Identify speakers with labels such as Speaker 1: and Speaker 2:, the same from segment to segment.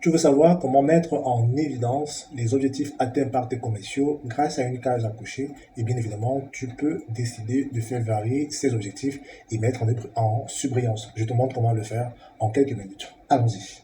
Speaker 1: Tu veux savoir comment mettre en évidence les objectifs atteints par tes commerciaux grâce à une case à cocher et bien évidemment, tu peux décider de faire varier ces objectifs et mettre en surbrillance. Je te montre comment le faire en quelques minutes. Allons-y.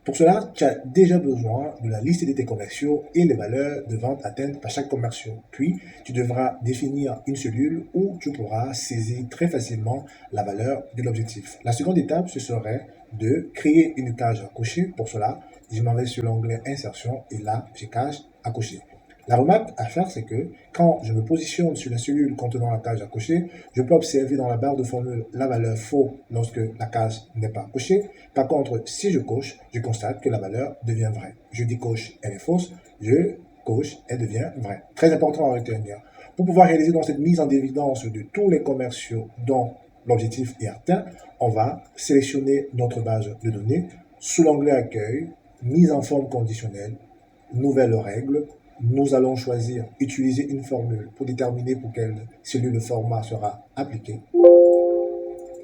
Speaker 1: Pour cela, tu as déjà besoin de la liste de tes commerciaux et les valeurs de vente atteintes par chaque commerciaux. Puis, tu devras définir une cellule où tu pourras saisir très facilement la valeur de l'objectif. La seconde étape, ce serait de créer une case à cocher. Pour cela, je m'en vais sur l'onglet Insertion et là, j'ai case à cocher. La remarque à faire, c'est que quand je me positionne sur la cellule contenant la case à cocher, je peux observer dans la barre de formule la valeur faux lorsque la case n'est pas cochée. Par contre, si je coche, je constate que la valeur devient vraie. Je décoche, elle est fausse. Je coche, elle devient vraie. Très important à retenir. Pour pouvoir réaliser donc cette mise en évidence de tous les commerciaux dont l'objectif est atteint, on va sélectionner notre base de données sous l'onglet Accueil, mise en forme conditionnelle, nouvelles règles. Nous allons choisir utiliser une formule pour déterminer pour quelle cellule le format sera appliqué.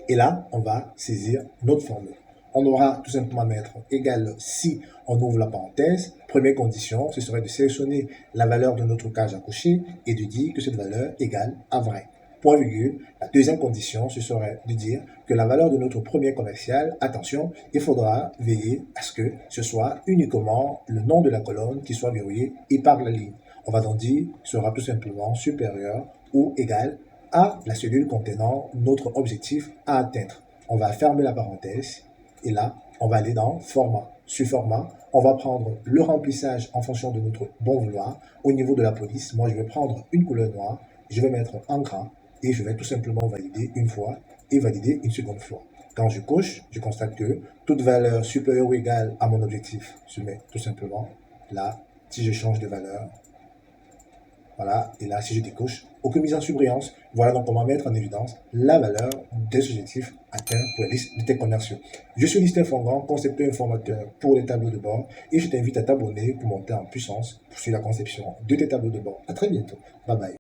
Speaker 1: Et là, on va saisir notre formule. On aura tout simplement à mettre égal si on ouvre la parenthèse. Première condition, ce serait de sélectionner la valeur de notre case à cocher et de dire que cette valeur égale à vrai. Point virgule. La deuxième condition, ce serait de dire que la valeur de notre premier commercial, attention, il faudra veiller à ce que ce soit uniquement le nom de la colonne qui soit verrouillé et par la ligne. On va donc dire sera tout simplement supérieur ou égal à la cellule contenant notre objectif à atteindre. On va fermer la parenthèse et là, on va aller dans Format. Sur Format, on va prendre le remplissage en fonction de notre bon vouloir. Au niveau de la police, moi, je vais prendre une couleur noire, je vais mettre en gras et je vais tout simplement valider une fois et valider une seconde fois. Quand je coche, je constate que toute valeur supérieure ou égale à mon objectif se met tout simplement là. Si je change de valeur, voilà, et là, si je décoche, aucune mise en surbrillance. Voilà donc comment mettre en évidence la valeur des objectifs atteints pour la liste de tes commerciaux. Je suis Listin Fongan, concepteur et formateur pour les tableaux de bord et je t'invite à t'abonner pour monter en puissance sur la conception de tes tableaux de bord. À très bientôt. Bye bye.